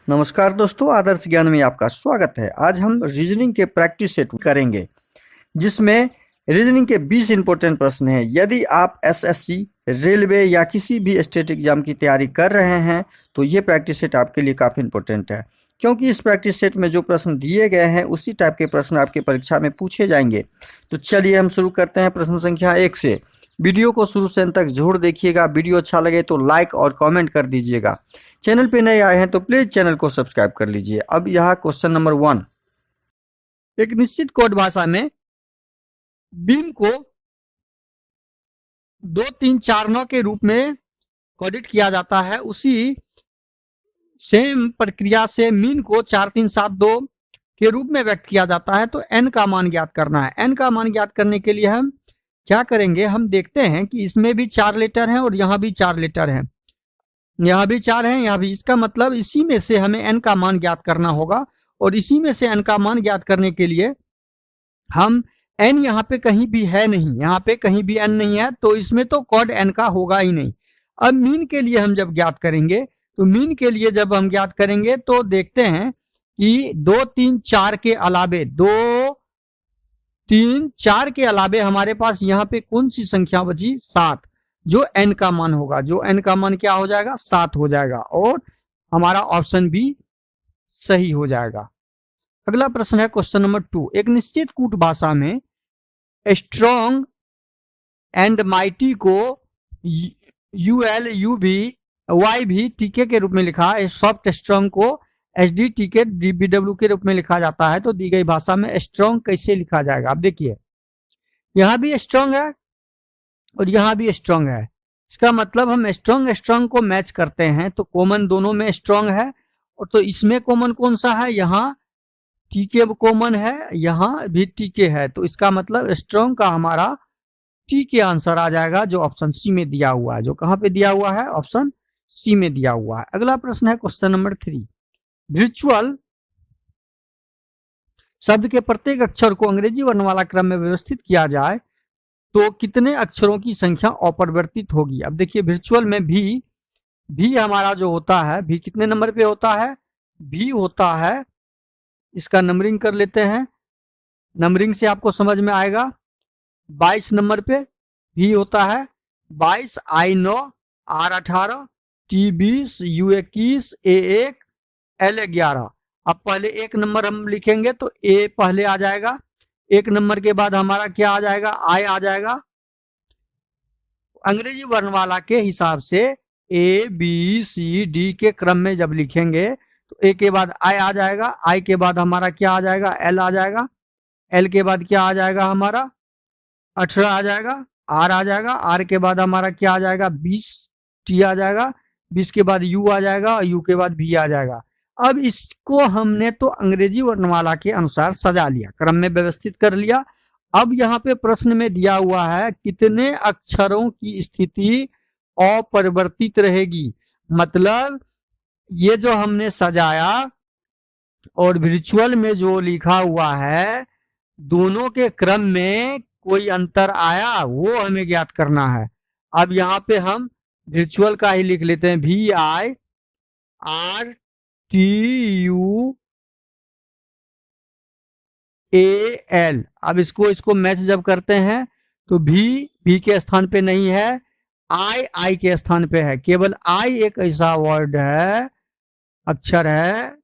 नमस्कार दोस्तों, आदर्श ज्ञान में आपका स्वागत है। आज हम रीजनिंग के प्रैक्टिस सेट करेंगे, जिसमें रीजनिंग के 20 इंपॉर्टेंट प्रश्न हैं। यदि आप एसएससी, रेलवे या किसी भी स्टेट एग्जाम की तैयारी कर रहे हैं तो ये प्रैक्टिस सेट आपके लिए काफ़ी इंपॉर्टेंट है, क्योंकि इस प्रैक्टिस सेट में जो प्रश्न दिए गए हैं उसी टाइप के प्रश्न आपके परीक्षा में पूछे जाएंगे। तो चलिए हम शुरू करते हैं प्रश्न संख्या 1 से। वीडियो को शुरू से अंत तक जरूर देखिएगा। वीडियो अच्छा लगे तो लाइक और कमेंट कर दीजिएगा। चैनल पे नए आए हैं तो प्लीज चैनल को सब्सक्राइब कर लीजिए। अब यहाँ क्वेश्चन नंबर 1। एक निश्चित कोड भाषा में बीम को 2349 के रूप में कोडित किया जाता है। उसी सेम प्रक्रिया से मीन को 4372 के रूप में व्यक्त किया जाता है। तो एन का मान ज्ञात करना है। एन का मान ज्ञात करने के लिए हम क्या करेंगे, हम देखते हैं कि इसमें भी 4 लेटर हैं और यहाँ भी 4 लेटर हैं, यहाँ भी 4 हैं, यहाँ भी। इसका मतलब इसी में से हमें n का मान ज्ञात करना होगा, और इसी में से n का मान ज्ञात करने के लिए हम n यहाँ पे कहीं भी है नहीं, यहाँ पे कहीं भी n नहीं है, तो इसमें तो कोड n का होगा ही नहीं। अब मीन के लिए हम जब ज्ञात करेंगे, तो मीन के लिए जब हम ज्ञात करेंगे तो देखते हैं कि 2 3 4 के अलावे 2 3 4 के अलावे हमारे पास यहाँ पे कौन सी संख्या बची? 7, जो n का मान होगा। जो n का मान क्या हो जाएगा? 7 हो जाएगा, और हमारा ऑप्शन भी सही हो जाएगा। अगला प्रश्न है क्वेश्चन नंबर 2। एक निश्चित कूट भाषा में स्ट्रॉन्ग एंड माइटी को यूएल यूवी वाई भी टीके के रूप में लिखा है। सॉफ्ट स्ट्रॉन्ग को एचडी टीके डीबीडब्ल्यू के रूप में लिखा जाता है। तो दी गई भाषा में स्ट्रॉन्ग कैसे लिखा जाएगा? आप देखिए, यहाँ भी स्ट्रॉन्ग है और यहाँ भी स्ट्रॉन्ग है। इसका मतलब हम स्ट्रॉन्ग को मैच करते हैं, तो कॉमन दोनों में स्ट्रॉन्ग है। और तो इसमें कॉमन कौन सा है? यहाँ टीके कॉमन है, यहाँ भी टीके है। तो इसका मतलब स्ट्रॉन्ग का हमारा टीके आंसर आ जाएगा, जो ऑप्शन सी में दिया हुआ है। जो कहाँ पे दिया हुआ है? ऑप्शन सी में दिया हुआ है। अगला प्रश्न है क्वेश्चन नंबर 3। वर्चुअल शब्द के प्रत्येक अक्षर को अंग्रेजी वर्णमाला क्रम में व्यवस्थित किया जाए तो कितने अक्षरों की संख्या अपरिवर्तित होगी? अब देखिए, वर्चुअल में भी हमारा जो होता है, भी कितने नंबर पे होता है? भी होता है। इसका नंबरिंग कर लेते हैं, नंबरिंग से आपको समझ में आएगा। 22 नंबर पे भी होता है। 22, I9, R18, T20, U21, A1, L11। अब पहले एक नंबर हम लिखेंगे तो ए पहले आ जाएगा। एक नंबर के बाद हमारा क्या आ जाएगा? आई आ जाएगा। अंग्रेजी वर्णमाला के हिसाब से ए बी सी डी के क्रम में जब लिखेंगे तो ए के बाद आई आ जाएगा, आई के बाद हमारा क्या आ जाएगा? एल आ जाएगा, एल के बाद क्या आ जाएगा? हमारा 18 आ जाएगा, आर आ जाएगा, आर के बाद हमारा क्या आ जाएगा? 20, टी आ जाएगा, 20 के बाद यू आ जाएगा, और यू के बाद भी आ जाएगा। अब इसको हमने तो अंग्रेजी वर्णमाला के अनुसार सजा लिया, क्रम में व्यवस्थित कर लिया। अब यहाँ पे प्रश्न में दिया हुआ है कितने अक्षरों की स्थिति अपरिवर्तित रहेगी। मतलब ये जो हमने सजाया और वर्चुअल में जो लिखा हुआ है, दोनों के क्रम में कोई अंतर आया, वो हमें ज्ञात करना है। अब यहाँ पे हम वर्चुअल का ही लिख लेते हैं, VIRTUAL। अब इसको मैच जब करते हैं तो भी के स्थान पे नहीं है, आई के स्थान पे है। केवल आई एक ऐसा वर्ड है, अक्षर है,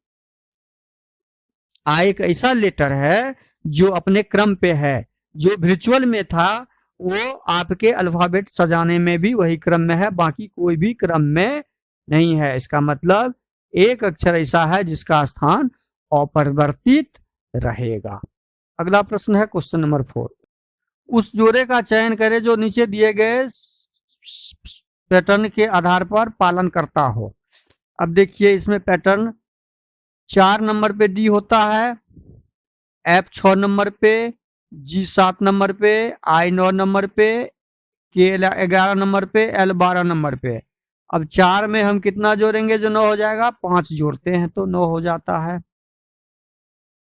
आई एक ऐसा लेटर है जो अपने क्रम पे है। जो वर्चुअल में था वो आपके अल्फाबेट सजाने में भी वही क्रम में है, बाकी कोई भी क्रम में नहीं है। इसका मतलब एक अक्षर ऐसा है जिसका स्थान अपरिवर्तित रहेगा। अगला प्रश्न है क्वेश्चन नंबर 4। उस जोड़े का चयन करें जो नीचे दिए गए पैटर्न के आधार पर पालन करता हो। अब देखिए, इसमें पैटर्न 4 नंबर पे डी होता है, एफ 6 नंबर पे, जी 7 नंबर पे, आई 9 नंबर पे, के 11 नंबर पे, एल 12 नंबर पे। अब 4 में हम कितना जोड़ेंगे जो 9 हो जाएगा? 5 जोड़ते हैं तो 9 हो जाता है।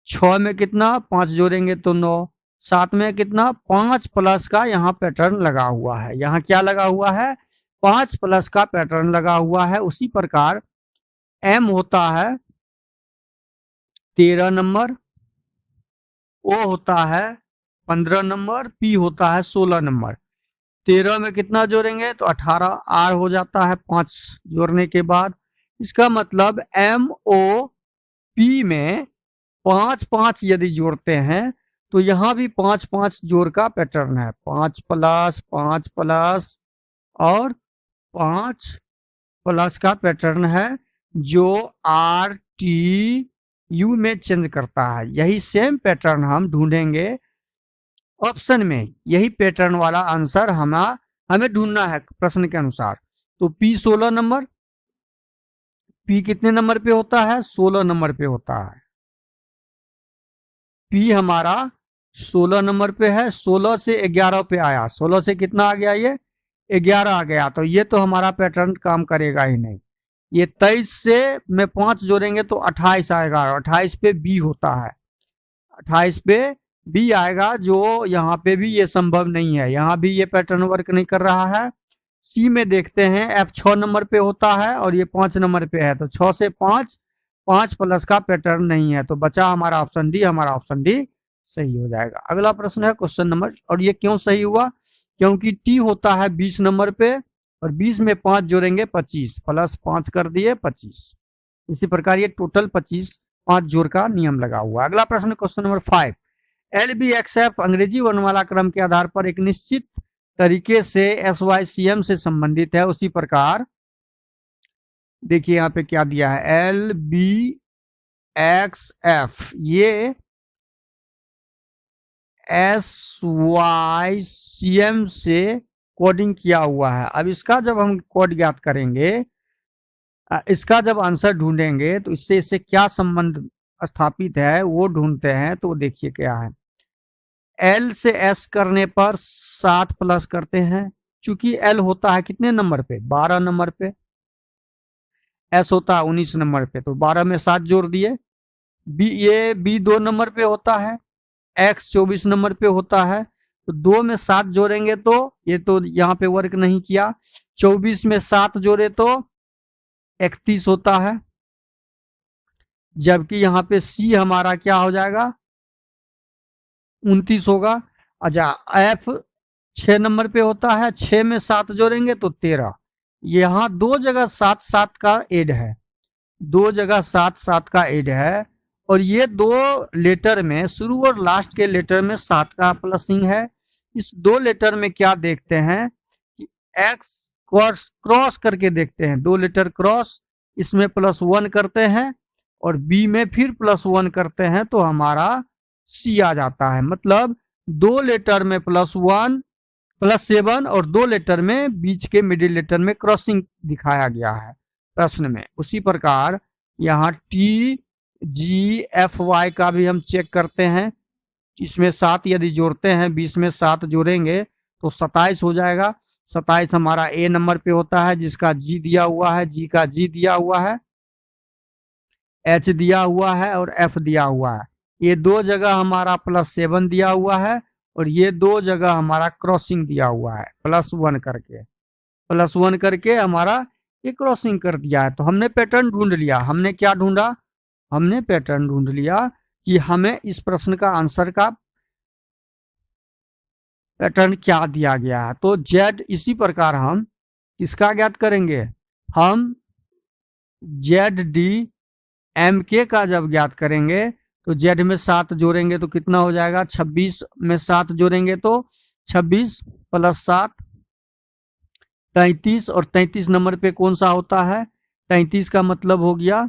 6 में कितना? 5 जोड़ेंगे तो 9। 7 में कितना? 5 प्लस का यहाँ पैटर्न लगा हुआ है। यहाँ क्या लगा हुआ है? 5 प्लस का पैटर्न लगा हुआ है। उसी प्रकार एम होता है 13 नंबर, ओ होता है 15 नंबर, पी होता है 16 नंबर। 13 में कितना जोड़ेंगे तो 18 आर हो जाता है 5 जोड़ने के बाद। इसका मतलब एम ओ पी में 5 5 यदि जोड़ते हैं तो यहाँ भी 5 5 जोड़ का पैटर्न है, 5 प्लस और 5 प्लस का पैटर्न है जो आर टी यू में चेंज करता है। यही सेम पैटर्न हम ढूंढेंगे ऑप्शन में, यही पैटर्न वाला आंसर हमें ढूंढना है प्रश्न के अनुसार। तो पी 16 नंबर, पी कितने नंबर पे होता है 16 नंबर पे होता है। पी हमारा 16 नंबर पे है, 16 से 11 पे आया, 16 से कितना आ गया ये 11 आ गया, तो ये तो हमारा पैटर्न काम करेगा ही नहीं। ये 23 से में 5 जोड़ेंगे तो 28 आएगा, 28 पे बी होता है, 28 पे बी आएगा, जो यहाँ पे भी ये संभव नहीं है, यहाँ भी ये पैटर्न वर्क नहीं कर रहा है। सी में देखते हैं, एफ 6 नंबर पे होता है और ये 5 नंबर पे है, तो 6 से 5 5 प्लस का पैटर्न नहीं है, तो बचा हमारा ऑप्शन डी, हमारा ऑप्शन डी सही हो जाएगा। अगला प्रश्न है क्वेश्चन नंबर, और ये क्यों सही हुआ, क्योंकि टी होता है 20 नंबर पे और 20 में 5 जोड़ेंगे 25, प्लस 5 कर दिए 25। इसी प्रकार ये टोटल 25 5 जोड़ का नियम लगा हुआ। अगला प्रश्न क्वेश्चन नंबर 5, LBXF अंग्रेजी वर्णमाला क्रम के आधार पर एक निश्चित तरीके से SYCM से संबंधित है, उसी प्रकार देखिए यहाँ पे क्या दिया है, LBXF ये SYCM से कोडिंग किया हुआ है। अब इसका जब हम कोड ज्ञात करेंगे, इसका जब आंसर ढूंढेंगे तो इससे क्या संबंध स्थापित है वो ढूंढते हैं। तो देखिए क्या है, एल से एस करने पर 7 प्लस करते हैं, चूंकि एल होता है कितने नंबर पे 12 नंबर पे, एस होता है 19 नंबर पे, तो 12 में 7 जोड़ दिए। ये बी 2 नंबर पे होता है, एक्स 24 नंबर पे होता है, तो 2 में 7 जोड़ेंगे तो ये तो यहाँ पे वर्क नहीं किया, 24 में 7 जोड़े तो 31 होता है, जबकि यहाँ पे सी हमारा क्या हो जाएगा 29 होगा। अच्छा, एफ 6 नंबर पे होता है, 6 में 7 जोड़ेंगे तो 13, यहाँ 2 जगह 7 7 का एड है, 2 जगह 7 7 का एड है, और ये 2 लेटर में शुरू और लास्ट के लेटर में 7 का प्लसिंग है। इस 2 लेटर में क्या देखते हैं कि एक्स क्रॉस करके देखते हैं, 2 लेटर क्रॉस, इसमें +1 करते हैं और बी में फिर +1 करते हैं तो हमारा सी आ जाता है। मतलब 2 लेटर में +1 +7 और 2 लेटर में बीच के मिडिल लेटर में क्रॉसिंग दिखाया गया है प्रश्न में। उसी प्रकार यहाँ टी जी एफ वाई का भी हम चेक करते हैं, इसमें 7 यदि जोड़ते हैं, 20 में 7 जोड़ेंगे तो 27 हो जाएगा। 27 हमारा ए नंबर पे होता है, जिसका जी दिया हुआ है, जी का जी दिया हुआ है, एच दिया हुआ है और एफ दिया हुआ है। ये 2 जगह हमारा +7 दिया हुआ है और ये 2 जगह हमारा क्रॉसिंग दिया हुआ है, +1 करके हमारा ये क्रॉसिंग कर दिया है। तो हमने पैटर्न ढूंढ लिया, हमने क्या ढूंढा, हमने पैटर्न ढूंढ लिया कि हमें इस प्रश्न का आंसर का पैटर्न क्या दिया गया है। तो जेड, इसी प्रकार हम किसका ज्ञात करेंगे, हम जेड डी एम के का जब ज्ञात करेंगे तो जेड में 7 जोड़ेंगे तो कितना हो जाएगा, 26 में 7 जोड़ेंगे तो 26 + 7 33, और 33 नंबर पे कौन सा होता है, 33 का मतलब हो गया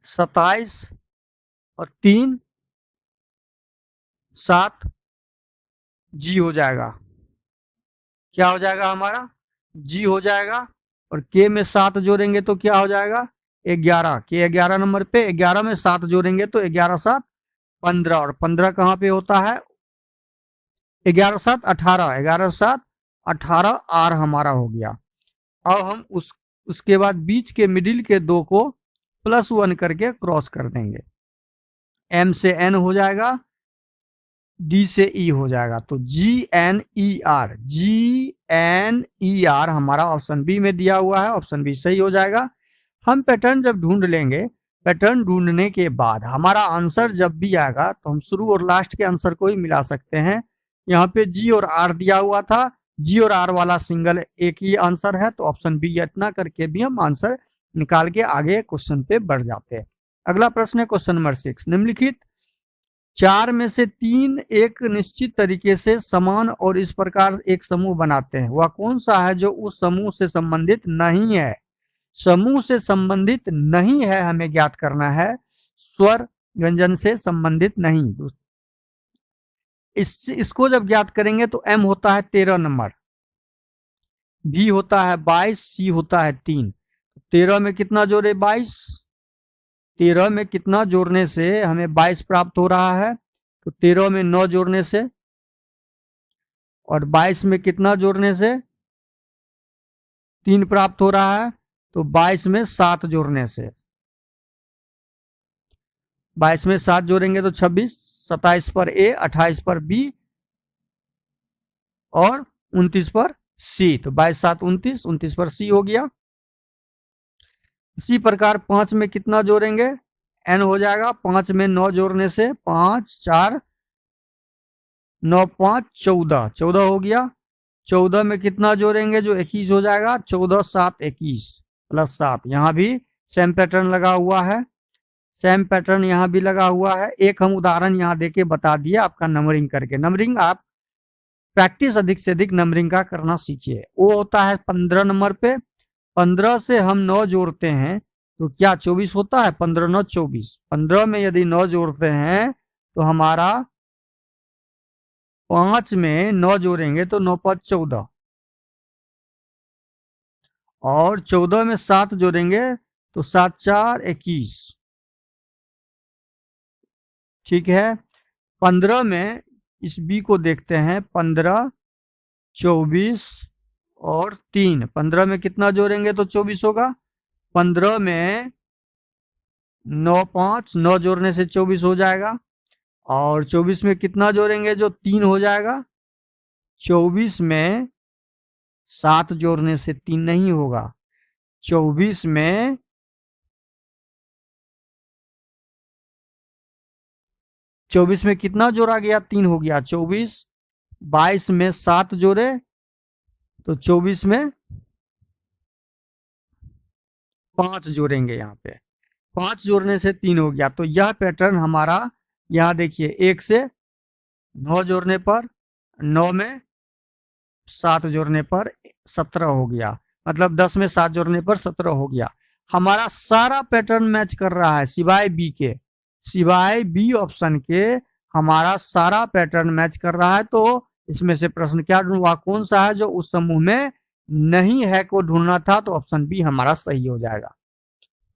27 और 3 7 जी हो जाएगा, क्या हो जाएगा हमारा जी हो जाएगा, और के में 7 जोड़ेंगे तो क्या हो जाएगा 11, के 11 नंबर पे, 11 में 7 जोड़ेंगे तो 11 7 15, और 15 कहाँ पे होता है 11 7 18, 11 7 18 आर हमारा हो गया। अब हम उसके बाद बीच के मिडिल के 2 को +1 करके क्रॉस कर देंगे, एम से एन हो जाएगा, डी से ई हो जाएगा, तो GNER, GNER हमारा ऑप्शन बी में दिया हुआ है, ऑप्शन बी सही हो जाएगा। हम पैटर्न जब ढूंढ लेंगे, पैटर्न ढूंढने के बाद हमारा आंसर जब भी आएगा तो हम शुरू और लास्ट के आंसर को ही मिला सकते हैं। यहाँ पे जी और आर दिया हुआ था, जी और आर वाला सिंगल एक ही आंसर है, तो ऑप्शन बी इतना करके भी हम आंसर निकाल के आगे क्वेश्चन पे बढ़ जाते हैं। अगला प्रश्न है क्वेश्चन नंबर 6, निम्नलिखित 4 में से 3 एक निश्चित तरीके से समान और इस प्रकार एक समूह बनाते हैं, वह कौन सा है जो उस समूह से संबंधित नहीं है? समूह से संबंधित नहीं है हमें ज्ञात करना है, स्वर व्यंजन से संबंधित नहीं। इसको जब ज्ञात करेंगे तो एम होता है 13 नंबर, बी होता है 22, सी होता है 3। 13 में कितना जोड़े 22, 13 में कितना जोड़ने से हमें 22 प्राप्त हो रहा है, तो 13 में 9 जोड़ने से, और 22 में कितना जोड़ने से 3 प्राप्त हो रहा है, तो 22 में 7 जोड़ने से, 22 में 7 जोड़ेंगे तो 26, 27 पर ए, 28 पर बी और 29 पर सी, तो 22 7 29, 29 पर सी हो गया। इसी प्रकार 5 में कितना जोड़ेंगे, एन हो जाएगा, 5 में 9 जोड़ने से 5 4 9 5 14, 14 हो गया। 14 में कितना जोड़ेंगे जो 21 हो जाएगा, 14 7 21 प्लस 7, यहाँ भी सेम पैटर्न लगा हुआ है, सेम पैटर्न यहाँ भी लगा हुआ है। एक हम उदाहरण यहाँ देके बता दिए आपका नंबरिंग करके। नंबरिंग आप प्रैक्टिस अधिक से अधिक नंबरिंग का करना सीखिए। वो होता है 15 नंबर पे, 15 से हम 9 जोड़ते हैं तो क्या 24 होता है, 15 9 24। 15 में यदि 9 जोड़ते हैं तो हमारा 5 में 9 जोड़ेंगे तो 9 5 14, और 14 में 7 जोड़ेंगे तो 7 4 21। ठीक है, 15 में इस बी को देखते हैं, 15 24 और 3, 15 में कितना जोड़ेंगे तो 24 होगा। 15 में 9 5, 9 जोड़ने से 24 हो जाएगा, और 24 में कितना जोड़ेंगे जो 3 हो जाएगा। 24 में 7 जोड़ने से 3 नहीं होगा, 24 में 24 में कितना जोड़ा गया, 3 हो गया। 24 22 में 7 जोड़े तो 24 में 5 जोड़ेंगे, यहाँ पे 5 जोड़ने से 3 हो गया। तो यह पैटर्न हमारा, यहाँ देखिए 1 से 9 जोड़ने पर, 9 में 7 जोड़ने पर 17 हो गया, मतलब 10 में 7 जोड़ने पर 17 हो गया। हमारा सारा पैटर्न मैच कर रहा है सिवाय बी के, सिवाय बी ऑप्शन के हमारा सारा पैटर्न मैच कर रहा है। तो इसमें से प्रश्न क्या ढूंढा, कौन सा है जो उस समूह में नहीं है को ढूंढना था, तो ऑप्शन बी हमारा सही हो जाएगा।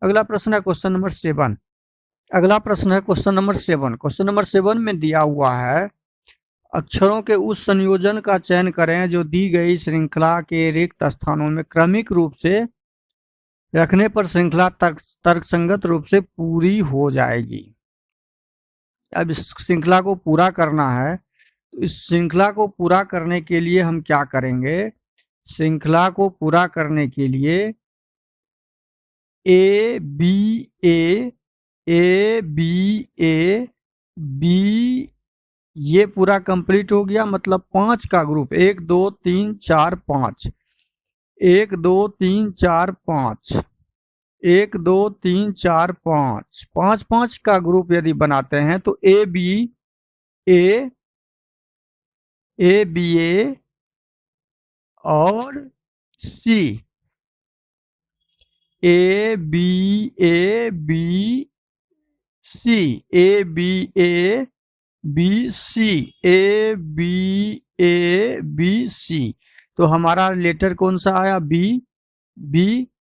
अगला प्रश्न है क्वेश्चन नंबर 7। अगला प्रश्न है क्वेश्चन नंबर 7। क्वेश्चन नंबर 7 में दिया हुआ है, अक्षरों के उस संयोजन का चयन करें जो दी गई श्रृंखला के रिक्त स्थानों में क्रमिक रूप से रखने पर श्रृंखला तर्कसंगत रूप से पूरी हो जाएगी। अब इस श्रृंखला को पूरा करना है, तो इस श्रृंखला को पूरा करने के लिए हम क्या करेंगे, श्रृंखला को पूरा करने के लिए A B A B A B, ये पूरा कंप्लीट हो गया, मतलब 5 का ग्रुप, 1 2 3 4 5, 1 2 3 4 5, 1 2 3 4 5, 5 5 का ग्रुप यदि बनाते हैं तो ए बी ए और C, A B C, A B C, A B C. तो हमारा लेटर कौन सा आया, बी,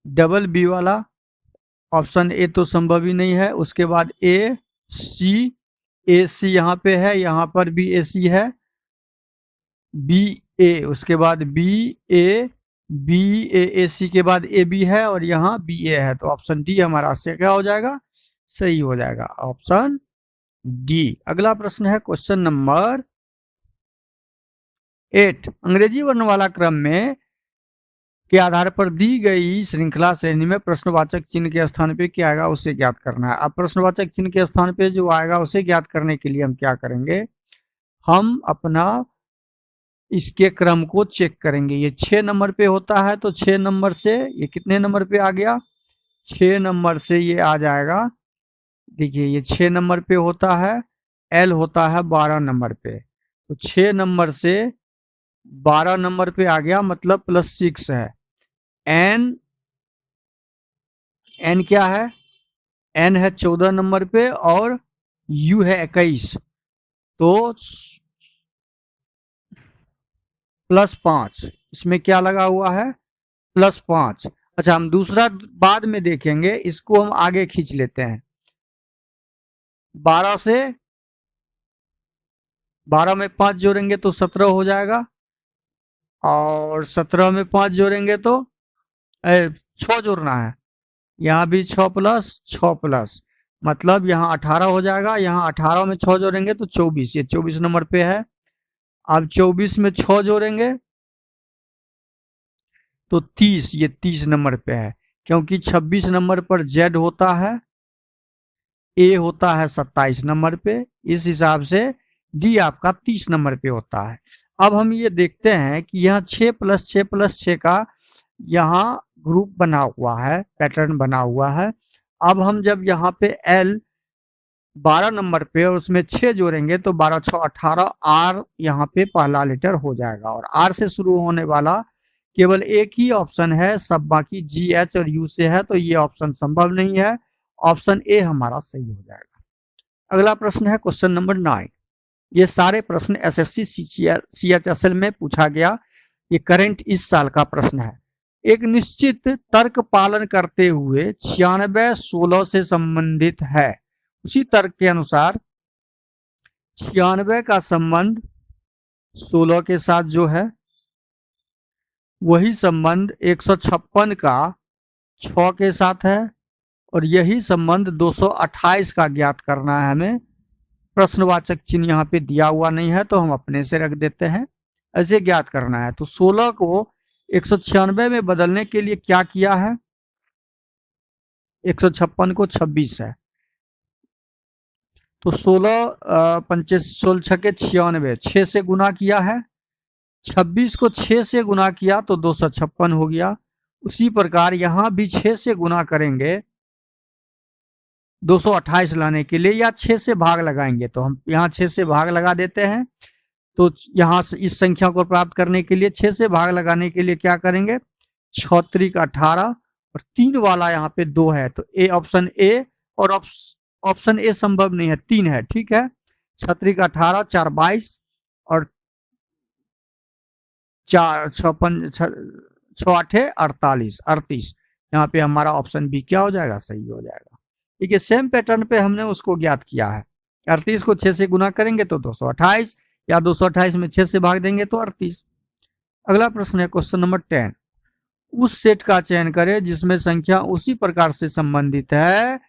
डबल बी वाला, ऑप्शन ए तो संभव ही नहीं है। उसके बाद ए सी यहाँ पे है, यहाँ पर भी ए सी है, बी ए, उसके बाद बी ए सी के बाद ए बी है, और यहाँ बी ए है, तो ऑप्शन डी हमारा से क्या हो जाएगा, सही हो जाएगा, ऑप्शन डी। अगला प्रश्न है क्वेश्चन नंबर 8। अंग्रेजी वर्णमाला क्रम में के आधार पर दी गई श्रृंखला श्रेणी में प्रश्नवाचक चिन्ह के स्थान पे क्या आएगा उसे ज्ञात करना है। अब प्रश्नवाचक चिन्ह के स्थान पे जो आएगा उसे ज्ञात करने के लिए हम क्या करेंगे, हम अपना इसके क्रम को चेक करेंगे। ये 6 नंबर पे होता है तो 6 नंबर से ये कितने नंबर पे आ गया, 6 नंबर से ये आ जाएगा। देखिए ये 6 नंबर पे होता है, एल होता है 12 नंबर पे, तो 6 नंबर से 12 नंबर पे आ गया, मतलब +6 है। एन क्या है, एन है 14 नंबर पे और यू है 21, तो +5, इसमें क्या लगा हुआ है, +5। अच्छा हम दूसरा बाद में देखेंगे, इसको हम आगे खींच लेते हैं। 12 से 12 में 5 जोड़ेंगे तो 17 हो जाएगा, और 17 में 5 जोड़ेंगे तो 6 जोड़ना है, यहाँ भी 6 + 6 प्लस, मतलब यहाँ 18 हो जाएगा। यहाँ 18 में 6 जोड़ेंगे तो 24, ये 24 नंबर पे है। अब 24 में 6 जोड़ेंगे तो 30, ये 30 नंबर पे है, क्योंकि 26 नंबर पर जेड होता है, ए होता है 27 नंबर पे, इस हिसाब से डी आपका 30 नंबर पे होता है। अब हम ये देखते हैं कि यहाँ 6 + 6 + 6 का यहाँ ग्रुप बना हुआ है, पैटर्न बना हुआ है। अब हम जब यहाँ पे एल 12 नंबर पे और उसमें 6 जोड़ेंगे तो 12 6 18, आर यहाँ पे पहला लेटर हो जाएगा, और आर से शुरू होने वाला केवल एक ही ऑप्शन है, सब बाकी जी एच और यू से है, तो ये ऑप्शन संभव नहीं है, ऑप्शन ए हमारा सही हो जाएगा। अगला प्रश्न है क्वेश्चन नंबर 9। ये सारे प्रश्न एसएससी सीएचएसएल में पूछा गया, ये करंट इस साल का प्रश्न है। एक निश्चित तर्क पालन करते हुए 96 16 से संबंधित है। उसी तर्क के अनुसार 96 का संबंध 16 के साथ जो है, वही संबंध 156 का 6 के साथ है, और यही संबंध 228 का ज्ञात करना है हमें। प्रश्नवाचक चिन्ह यहाँ पे दिया हुआ नहीं है तो हम अपने से रख देते हैं, ऐसे ज्ञात करना है। तो 16 को 196 में बदलने के लिए क्या किया है, 156 को 26 है, तो 16 16 6 96, 6 से गुना किया है, 26 को 6 से गुना किया तो 256 हो गया। उसी प्रकार यहाँ भी 6 से गुना करेंगे 228 लाने के लिए, या 6 से भाग लगाएंगे, तो हम यहाँ 6 से भाग लगा देते हैं। तो यहाँ से इस संख्या को प्राप्त करने के लिए 6 से भाग लगाने के लिए क्या करेंगे, 6 × 18, और 3 वाला यहाँ पे 2 है, तो ए ऑप्शन ए, और ऑप्शन ए संभव नहीं है, 3 है, ठीक है। 6 × 18 4 22, और 4 6 8 38, यहाँ पे हमारा ऑप्शन बी क्या हो जाएगा, सही हो जाएगा। ठीक है, सेम पैटर्न पे हमने उसको ज्ञात किया है। 38 को 6 से गुना करेंगे तो 228, या 228 में 6 से भाग देंगे तो 38। अगला प्रश्न है क्वेश्चन नंबर 10। उस सेट का चयन करें जिसमें संख्या उसी प्रकार से संबंधित है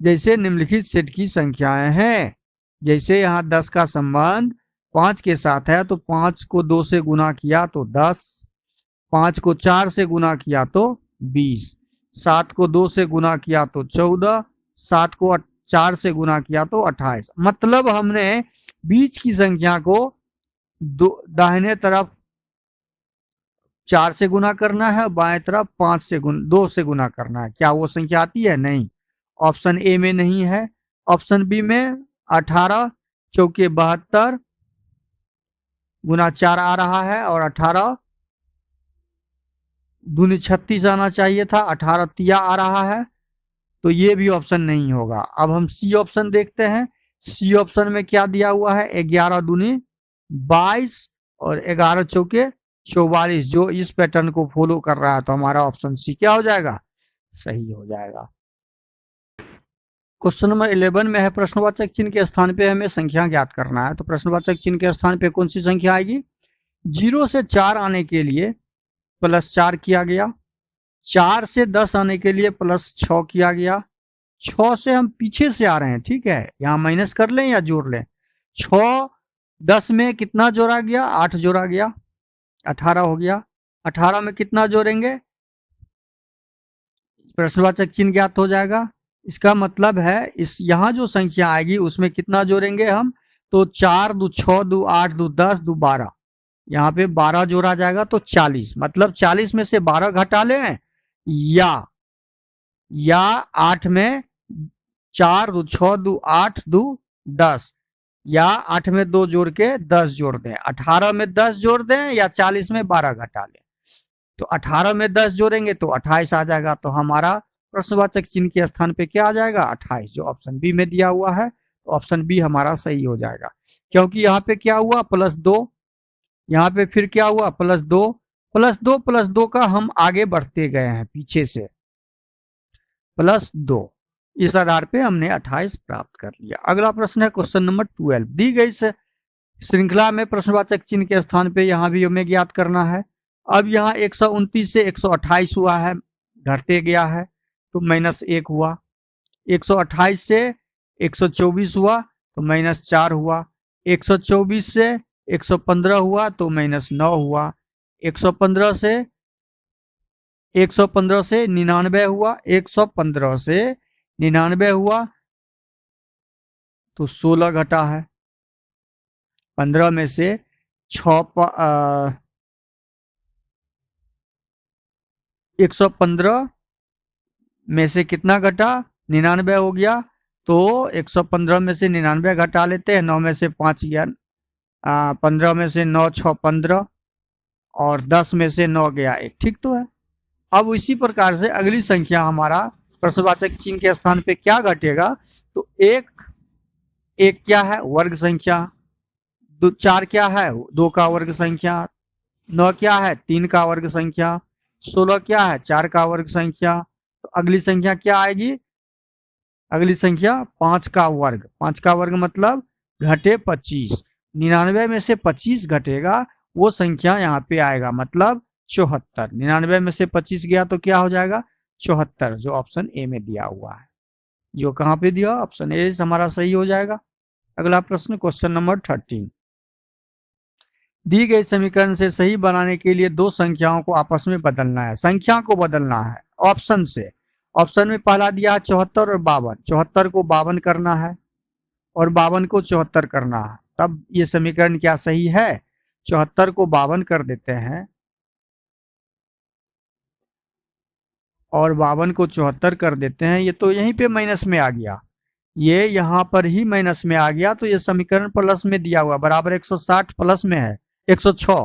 जैसे निम्नलिखित सेट की संख्याएं हैं। जैसे यहाँ 10 का संबंध 5 के साथ है, तो 5 को 2 से गुना किया तो 10, 5 को 4 से गुना किया तो 20, 7 को 2 से गुना किया तो 14, 7 को 4 से गुना किया तो 28। मतलब हमने बीच की संख्या को दाहिने तरफ 4 से गुना करना है, बाएं तरफ 2 से गुना करना है। क्या वो संख्या आती है, नहीं, ऑप्शन ए में नहीं है। ऑप्शन बी में 18 चौके 72 गुना 4 आ रहा है, और 18 दूनी 36 आना चाहिए था, 18 तिया आ रहा है, तो ये भी ऑप्शन नहीं होगा। अब हम सी ऑप्शन देखते हैं। सी ऑप्शन में क्या दिया हुआ है, 11 दूनी 22 और 11 चौके 44, जो इस पैटर्न को फॉलो कर रहा है, तो हमारा ऑप्शन सी क्या हो जाएगा, सही हो जाएगा। क्वेश्चन नंबर 11 में है प्रश्नवाचक चिन्ह के स्थान पे हमें संख्या ज्ञात करना है। तो प्रश्नवाचक चिन्ह के स्थान पे कौन सी संख्या आएगी, 0 से 4 आने के लिए +4 किया गया, 4 से 10 आने के लिए +6 किया गया, 6 से हम पीछे से आ रहे हैं, ठीक है, यहाँ माइनस कर लें या जोड़ लें। 6 10 में कितना जोड़ा गया, 8 जोड़ा गया, 18 हो गया। 18 में कितना जोड़ेंगे, प्रश्नवाचक चिन्ह ज्ञात हो जाएगा। इसका मतलब है इस यहाँ जो संख्या आएगी उसमें कितना जोड़ेंगे हम, तो 4 दू 6 दू 8 दू 10 दू 12, यहाँ पे 12 जोड़ा जाएगा तो 40, मतलब 40 में से 12 घटा लें या 8 में 4 दू 6 दू 8 दू 10, या 8 में 2 जोड़ के 10 जोड़ दें, 18 में 10 जोड़ दें या 40 में 12 घटा लें। तो 18 में 10 जोड़ेंगे तो 28 आ जाएगा। तो हमारा प्रश्नवाचक चिन्ह के स्थान पे क्या आ जाएगा, 28, जो ऑप्शन बी में दिया हुआ है। तो ऑप्शन बी हमारा सही हो जाएगा, क्योंकि यहाँ पे क्या हुआ, +2, यहाँ पे फिर क्या हुआ, +2, +2 का हम आगे बढ़ते गए हैं पीछे से, +2, इस आधार पे हमने 28 प्राप्त कर लिया। अगला प्रश्न है क्वेश्चन नंबर 12। दी गई श्रृंखला में प्रश्नवाचक चिन्ह के स्थान पे यहाँ भी हमें ज्ञात करना है। अब यहाँ 129 से 128 हुआ है, घटते गया है तो -1 हुआ। 128 से 124 हुआ तो -4 हुआ। 124 से 115 हुआ तो -9 हुआ। 115 से 99 हुआ, 115 से 99 हुआ तो 16 घटा है। 15 में से 115 में से कितना घटा, 99 हो गया, तो 115 में से 99 घटा लेते हैं। 9 में से 5 गया, 15 में से 9 6 15, और 10 में से 9 गया 1, ठीक तो है। अब इसी प्रकार से अगली संख्या हमारा प्रश्नवाचक चिन्ह के स्थान पे क्या घटेगा, तो एक क्या है, वर्ग संख्या। 4 क्या है, 2 का वर्ग संख्या। 9 क्या है, 3 का वर्ग संख्या। 16 क्या है, 4 का वर्ग संख्या। तो अगली संख्या क्या आएगी, अगली संख्या 5 का वर्ग। 5 का वर्ग मतलब घटे 25। 99 में से 25 घटेगा, वो संख्या यहाँ पे आएगा, मतलब 74। 99 में से 25 गया तो क्या हो जाएगा, 74, जो ऑप्शन ए में दिया हुआ है। जो कहाँ पे दिया, ऑप्शन ए हमारा सही हो जाएगा। अगला प्रश्न क्वेश्चन नंबर 13। दी गई समीकरण से सही बनाने के लिए दो संख्याओं को आपस में बदलना है। संख्या को बदलना है ऑप्शन से। ऑप्शन में पहला दिया है 74 और 52। 74 को 52 करना है और 52 को 74 करना है, तब ये समीकरण क्या सही है। 74 को 52 कर देते हैं और 52 को 74 कर देते हैं। ये तो यहीं पे माइनस में आ गया, ये यहाँ पर ही माइनस में आ गया, तो ये समीकरण प्लस में दिया हुआ बराबर 160 प्लस में है 106,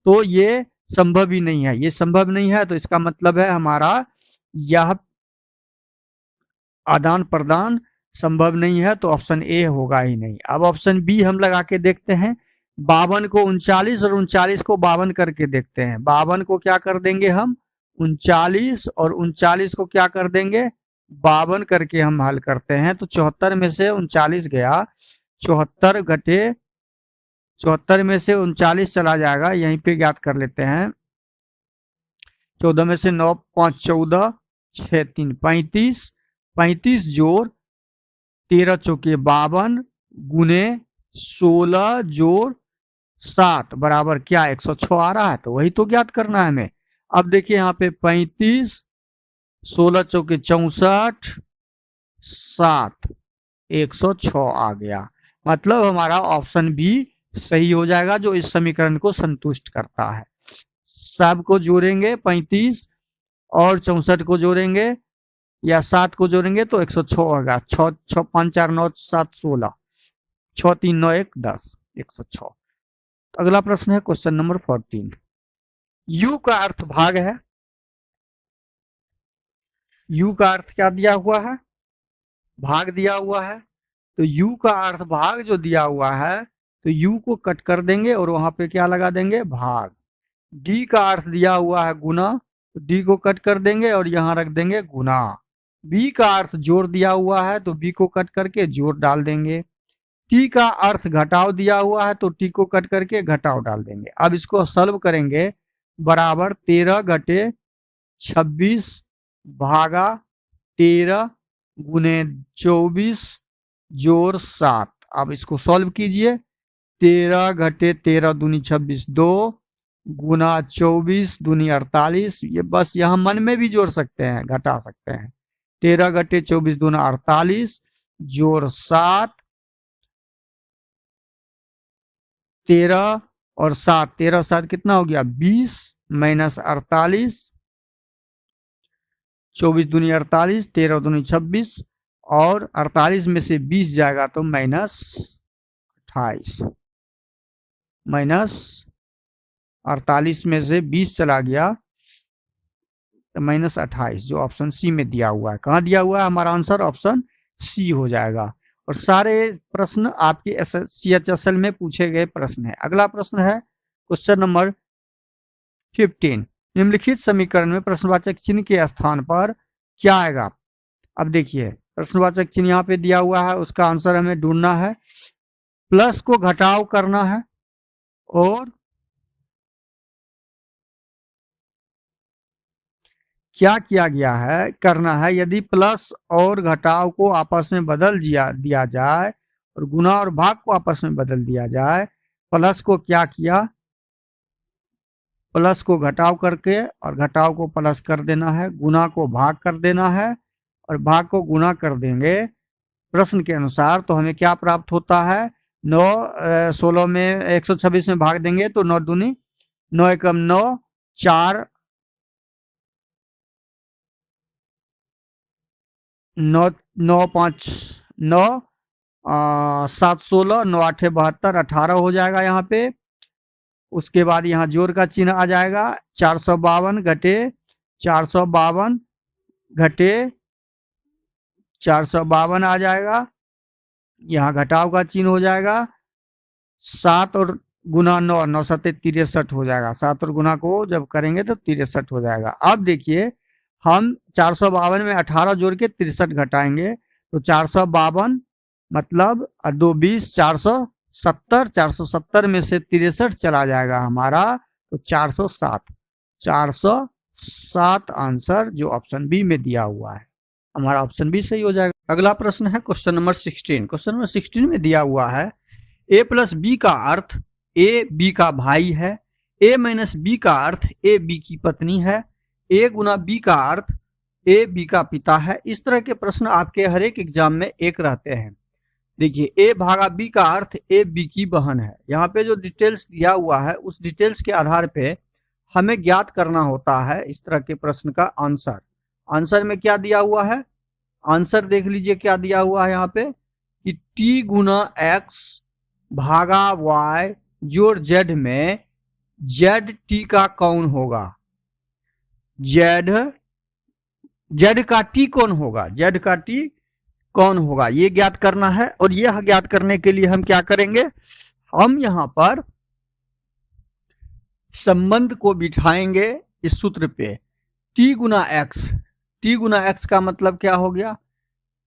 तो ये संभव ही नहीं है। ये संभव नहीं है तो इसका मतलब है हमारा यह आदान प्रदान संभव नहीं है, तो ऑप्शन ए होगा ही नहीं। अब ऑप्शन बी हम लगा के देखते हैं। 52 को 39 और 39 को 52 करके देखते हैं। 52 को क्या कर देंगे हम, 39, और 39 को क्या कर देंगे, 52 करके हम हल करते हैं। तो 74 में से 39 गया, 74 घटे 74 में से 39 चला जाएगा, यहीं पे ज्ञात कर लेते हैं। 14 में से 9 5 14, 6 3 35, 35 जोड़ 13 चौके 52 गुने 16 जोड़ 7 बराबर क्या 106 आ रहा है, तो वही तो ज्ञात करना है हमें। अब देखिए यहाँ पे 35, 16 चौके 64, 7, 106 आ गया। मतलब हमारा ऑप्शन बी सही हो जाएगा, जो इस समीकरण को संतुष्ट करता है। सब को जोड़ेंगे, 35 और 64 को जोड़ेंगे या 7 को जोड़ेंगे तो 106 होगा। 6 6 5 4 9 7 16, 6 3 9 1 10, 106। अगला प्रश्न है क्वेश्चन नंबर 14। यू का अर्थ भाग है। यू का अर्थ क्या दिया हुआ है, भाग दिया हुआ है। तो यू का अर्थ भाग जो दिया हुआ है, तो यू को कट कर देंगे और वहां पे क्या लगा देंगे, भाग। डी का अर्थ दिया हुआ है गुना, तो डी को कट कर देंगे और यहाँ रख देंगे गुना। बी का अर्थ जोड़ दिया हुआ है, तो बी को कट करके जोड़ डाल देंगे। टी का अर्थ घटाव दिया हुआ है, तो टी को कट करके घटाव डाल देंगे। अब इसको सॉल्व करेंगे, बराबर 13 घटे 26 भागा 13 गुने 24 जोड़ 7। अब इसको सॉल्व कीजिए। 13 घटे 13 दूनी 26, 2 गुना 24 दूनी 48। ये बस यहाँ मन में भी जोड़ सकते हैं, घटा सकते हैं। 13 घटे 24 दूना 48 जोड़ 7, 13 और 7, 13 7 कितना हो गया 20 माइनस 48, 24 दूनी 48, 13 दूनी 26 और 48 में से 20 जाएगा तो माइनस 28, माइनस 48 में से 20 चला गया तो माइनस 28, जो ऑप्शन सी में दिया हुआ है। कहाँ दिया हुआ है? हमारा आंसर ऑप्शन सी हो जाएगा। और सारे प्रश्न आपके CHSL में पूछे गए प्रश्न है। अगला प्रश्न है क्वेश्चन नंबर 15। निम्नलिखित समीकरण में प्रश्नवाचक चिन्ह के स्थान पर क्या आएगा? अब देखिए, प्रश्नवाचक चिन्ह यहाँ पे दिया हुआ है, उसका आंसर हमें ढूंढना है। प्लस को घटाव करना है और क्या किया गया है, करना है, यदि प्लस और घटाव को आपस में बदल दिया जाए और गुना और भाग को आपस में बदल दिया जाए। प्लस को क्या किया, प्लस को घटाव करके और घटाव को प्लस कर देना है, गुना को भाग कर देना है और भाग को गुना कर देंगे प्रश्न के अनुसार। तो हमें क्या प्राप्त होता है? 9 16 में 126 में भाग देंगे तो 9 दूनी 9 एकम 9, 4 9 9 5 9 7 16 9 8 72 18 हो जाएगा यहाँ पे। उसके बाद यहाँ जोड़ का चिन्ह आ जाएगा। 452 घटे 452 घटे 452 आ जाएगा। यहाँ घटाव का चिन्ह हो जाएगा। 7 और गुना 9, 9 7 63 हो जाएगा। 7 और गुना को जब करेंगे तो 63 हो जाएगा। अब देखिए, हम 452 में 18 जोड़ के 63 घटाएंगे तो 452 मतलब 2 20 470, 470 में से 63 चला जाएगा हमारा तो 407, 407 आंसर जो ऑप्शन बी में दिया हुआ है, हमारा ऑप्शन बी सही हो जाएगा। अगला प्रश्न है क्वेश्चन नंबर 16। क्वेश्चन नंबर 16 में दिया हुआ है a प्लस बी का अर्थ a b का भाई है, a माइनस बी का अर्थ a b की पत्नी है, a गुना b का अर्थ a b का पिता है। इस तरह के प्रश्न आपके हर एक एग्जाम में एक रहते हैं। देखिए, a भागा b का अर्थ a b की बहन है। यहाँ पे जो डिटेल्स दिया हुआ है उस डिटेल्स के आधार पे हमें ज्ञात करना होता है इस तरह के प्रश्न का आंसर। आंसर में क्या दिया हुआ है? आंसर देख लीजिए क्या दिया हुआ है यहाँ पे कि t गुना x भागा y जोड़ z में z t का कौन होगा? z का t कौन होगा? z का t कौन होगा, ये ज्ञात करना है। और यह ज्ञात करने के लिए हम क्या करेंगे? हम यहाँ पर संबंध को बिठाएंगे इस सूत्र पे। t गुना x, t गुना x का मतलब क्या हो गया?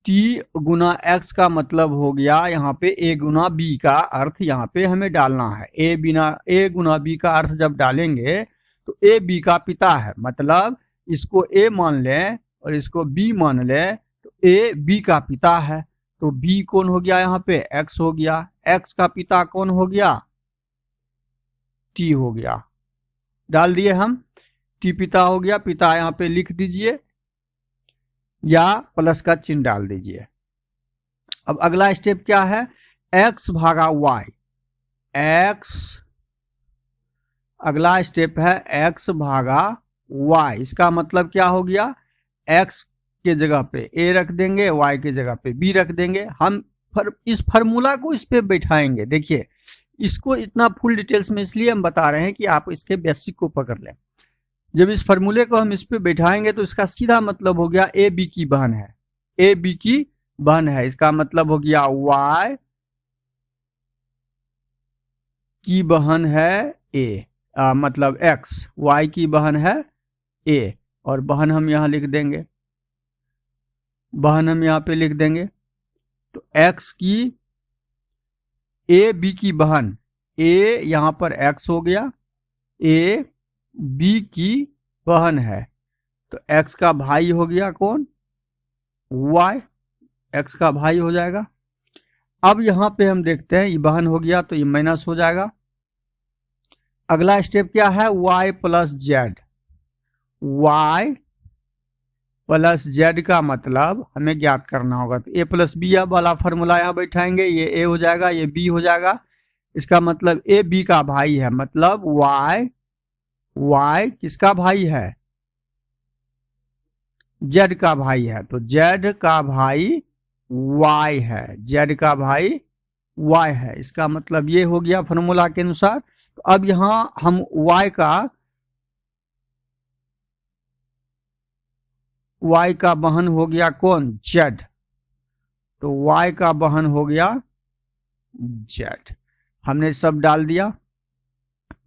t गुना x का मतलब हो गया यहाँ पे a गुना b का अर्थ यहाँ पे हमें डालना है। a गुना b का अर्थ जब डालेंगे तो a b का पिता है, मतलब इसको a मान लें और इसको b मान लें तो a b का पिता है। तो b कौन हो गया यहाँ पे? x हो गया। x का पिता कौन हो गया? t हो गया। डाल दिए हम, t पिता हो गया। पिता यहाँ पे लिख दीजिए या प्लस का चिन्ह डाल दीजिए। अब अगला स्टेप क्या है? x भागा y, x, अगला स्टेप है x भागा y। इसका मतलब क्या हो गया? x के जगह पे a रख देंगे, y के जगह पे b रख देंगे। हम इस फार्मूला को इस पे बैठाएंगे। देखिए, इसको इतना फुल डिटेल्स में इसलिए हम बता रहे हैं कि आप इसके बेसिक को पकड़ लें। जब इस फार्मूले को हम इस पे बैठाएंगे तो इसका सीधा मतलब हो गया a b की बहन है, a b की बहन है। इसका मतलब हो गया y की बहन है a, मतलब x, y की बहन है a। और बहन हम यहाँ लिख देंगे, बहन हम यहाँ पे लिख देंगे। तो x की a b की बहन, a यहाँ पर x हो गया, a b की बहन है तो x का भाई हो गया कौन? y। x का भाई हो जाएगा। अब यहाँ पे हम देखते हैं ये बहन हो गया तो ये माइनस हो जाएगा। अगला स्टेप क्या है, y plus Z. y plus Z का मतलब हमें ज्ञात करना होगा, तो a प्लस बी वाला फॉर्मूला यहाँ बैठाएंगे, ये a हो जाएगा, ये b हो जाएगा। इसका मतलब a b का भाई है, मतलब y किसका भाई है, z का भाई है, तो z का भाई y है, z का भाई y है। इसका मतलब ये हो गया फॉर्मूला के अनुसार। तो अब यहाँ हम y का बहन हो गया कौन, z, तो y का बहन हो गया z। हमने सब डाल दिया,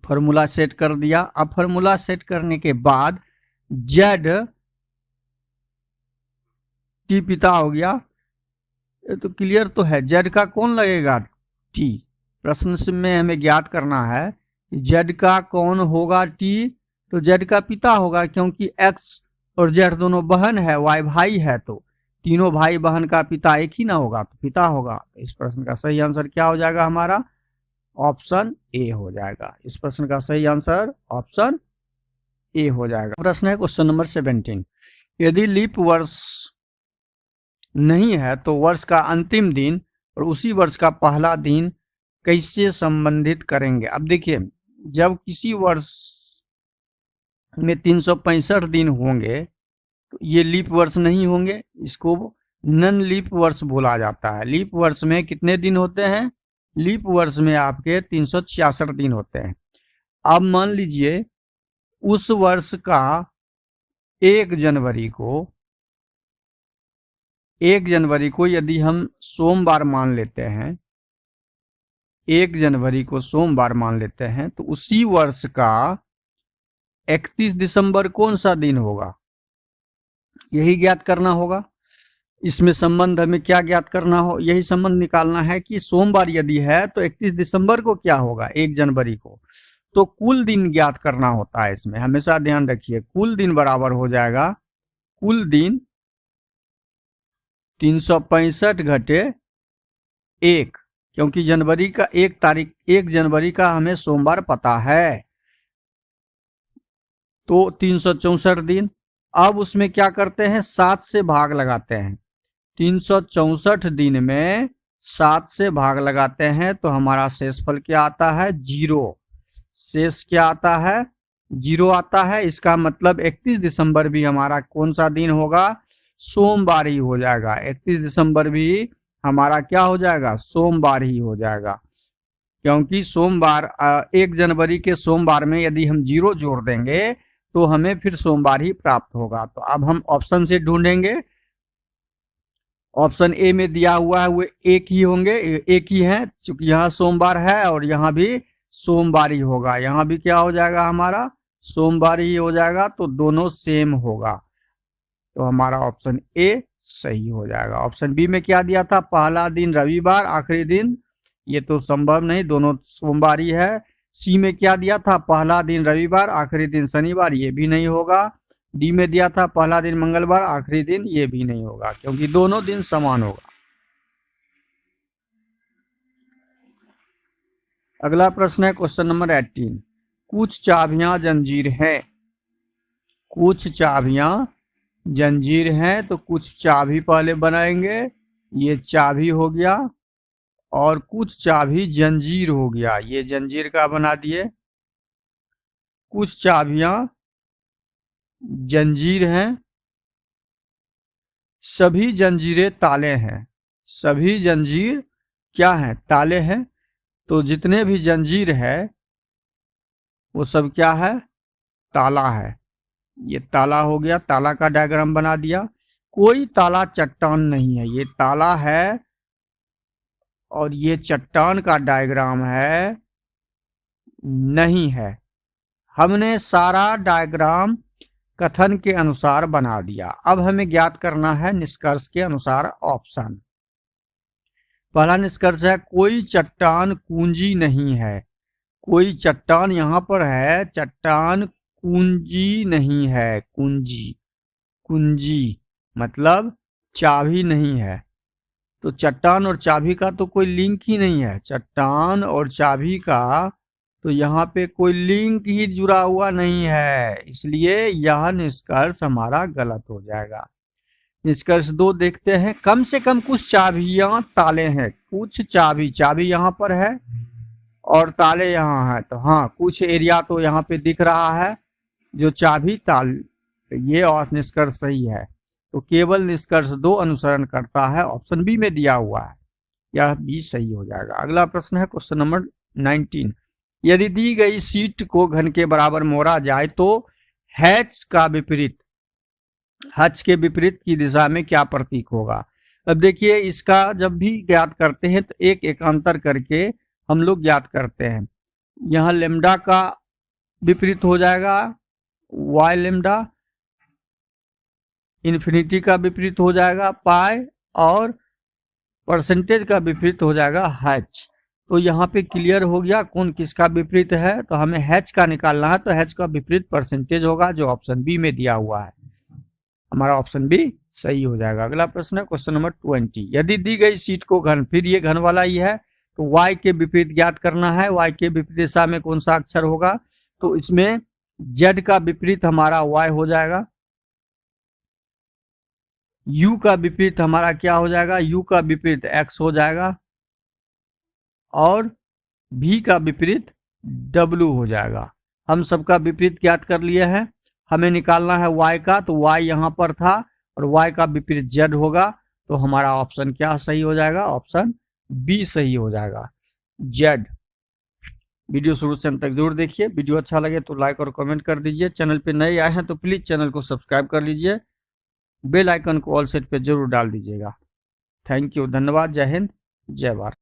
फॉर्मूला सेट कर दिया। अब फॉर्मूला सेट करने के बाद z t पिता हो गया, ये तो क्लियर तो है। z का कौन लगेगा, t। प्रश्न में हमें ज्ञात करना है z का कौन होगा, t, तो z का पिता होगा, क्योंकि x और z दोनों बहन है, y भाई है, तो तीनों भाई बहन का पिता एक ही ना होगा, तो पिता होगा। तो इस प्रश्न का सही आंसर क्या हो जाएगा, हमारा ऑप्शन ए हो जाएगा। इस प्रश्न का सही आंसर ऑप्शन ए हो जाएगा। प्रश्न है क्वेश्चन नंबर 17, यदि लीप वर्ष नहीं है तो वर्ष का अंतिम दिन और उसी वर्ष का पहला दिन कैसे संबंधित करेंगे। अब देखिए, जब किसी वर्ष में 365 दिन होंगे तो ये लीप वर्ष नहीं होंगे, इसको नन लीप वर्ष बोला जाता है। लीप वर्ष में कितने दिन होते हैं, लीप वर्ष में आपके 366 दिन होते हैं। अब मान लीजिए उस वर्ष का 1 जनवरी को यदि हम सोमवार मान लेते हैं, 1 जनवरी को सोमवार मान लेते हैं, तो उसी वर्ष का 31 दिसंबर कौन सा दिन होगा, यही ज्ञात करना होगा। इसमें संबंध हमें क्या ज्ञात करना हो, यही संबंध निकालना है कि सोमवार यदि है तो 31 दिसंबर को क्या होगा, 1 जनवरी को। तो कुल दिन ज्ञात करना होता है। इसमें हमेशा ध्यान रखिए, कुल दिन बराबर हो जाएगा, कुल दिन 365 घटे 1, क्योंकि जनवरी का 1 जनवरी का हमें सोमवार पता है, तो 364 दिन। अब उसमें क्या करते हैं, 7 से भाग लगाते हैं। 364 दिन में 7 से भाग लगाते हैं तो हमारा शेषफल क्या आता है, 0। शेष क्या आता है, 0 आता है। इसका मतलब 31 दिसंबर भी हमारा कौन सा दिन होगा, सोमवार ही हो जाएगा। 31 दिसंबर भी हमारा क्या हो जाएगा, सोमवार ही हो जाएगा, क्योंकि सोमवार 1 जनवरी के सोमवार में यदि हम 0 जोड़ देंगे तो हमें फिर सोमवार ही प्राप्त होगा। तो अब हम ऑप्शन से ढूंढेंगे, ऑप्शन ए में दिया हुआ है वो एक ही होंगे, एक ही है, क्योंकि यहाँ सोमवार है और यहाँ भी सोमवार ही होगा। यहाँ भी क्या हो जाएगा, हमारा सोमवार ही हो जाएगा, तो दोनों सेम होगा, तो हमारा ऑप्शन ए सही हो जाएगा। ऑप्शन बी में क्या दिया था, पहला दिन रविवार, आखिरी दिन, ये तो संभव नहीं, दोनों सोमवार ही है। सी में क्या दिया था, पहला दिन रविवार, आखिरी दिन शनिवार, ये भी नहीं होगा। डी में दिया था पहला दिन मंगलवार, आखिरी दिन, ये भी नहीं होगा, क्योंकि दोनों दिन समान होगा। अगला प्रश्न है क्वेश्चन नंबर 18, कुछ चाबियां जंजीर है, कुछ चाबियां जंजीर हैं, तो कुछ चाबी पहले बनाएंगे, ये चाबी हो गया, और कुछ चाबी जंजीर हो गया, ये जंजीर का बना दिए। कुछ चाबियां जंजीर हैं, सभी जंजीरें ताले हैं, सभी जंजीर क्या है, ताले हैं, तो जितने भी जंजीर है वो सब क्या है, ताला है। ये ताला हो गया, ताला का डायग्राम बना दिया। कोई ताला चट्टान नहीं है, ये ताला है और ये चट्टान का डायग्राम है, नहीं है। हमने सारा डायग्राम कथन के अनुसार बना दिया। अब हमें ज्ञात करना है निष्कर्ष के अनुसार ऑप्शन। पहला निष्कर्ष है, कोई चट्टान कुंजी नहीं है, कोई चट्टान यहाँ पर है, चट्टान कुंजी नहीं है, कुंजी, कुंजी मतलब चाबी नहीं है, तो चट्टान और चाबी का तो कोई लिंक ही नहीं है। चट्टान और चाबी का तो यहाँ पे कोई लिंक ही जुड़ा हुआ नहीं है, इसलिए यह निष्कर्ष हमारा गलत हो जाएगा। निष्कर्ष 2 देखते हैं। कम से कम कुछ चाबियां ताले हैं। कुछ चाबी यहाँ पर है और ताले यहाँ है, तो हाँ कुछ एरिया तो यहाँ पे दिख रहा है जो चाबी ताल, ये और निष्कर्ष सही है। तो केवल निष्कर्ष 2 अनुसरण करता है, ऑप्शन बी में दिया हुआ है, यह बी सही हो जाएगा। अगला प्रश्न है क्वेश्चन नंबर 19। यदि दी गई शीट को घन के बराबर मोड़ा जाए तो हैच के विपरीत की दिशा में क्या प्रतीक होगा। अब देखिए, इसका जब भी ज्ञात करते हैं तो एक एकांतर करके हम लोग ज्ञात करते हैं। यहाँ लेमडा का विपरीत हो जाएगा वाई लेमडा, इन्फिनिटी का विपरीत हो जाएगा पाई, और परसेंटेज का विपरीत हो जाएगा हैच। तो यहाँ पे क्लियर हो गया कौन किसका विपरीत है। तो हमें हैच का निकालना है, तो हैच का विपरीत परसेंटेज होगा, जो ऑप्शन बी में दिया हुआ है। हमारा ऑप्शन बी सही हो जाएगा। अगला प्रश्न है क्वेश्चन नंबर 20। यदि दी गई शीट को घन, फिर ये घन वाला ही है, तो y के विपरीत ज्ञात करना है। y के विपरीत दिशा में कौन सा अक्षर होगा, तो इसमें z का विपरीत हमारा y हो जाएगा। u का विपरीत हमारा क्या हो जाएगा, u का विपरीत x हो जाएगा, और v का विपरीत w हो जाएगा। हम सबका विपरीत ज्ञात कर लिए हैं। हमें निकालना है y का, तो y यहाँ पर था और y का विपरीत z होगा, तो हमारा ऑप्शन क्या सही हो जाएगा, ऑप्शन बी सही हो जाएगा, z। वीडियो शुरू से अंत तक जरूर देखिए। वीडियो अच्छा लगे तो लाइक और कमेंट कर दीजिए। चैनल पे नए आए हैं तो प्लीज चैनल को सब्सक्राइब कर लीजिए। बेल आइकन को ऑल सेट पे जरूर डाल दीजिएगा। थैंक यू, धन्यवाद, जय हिंद, जय भारत।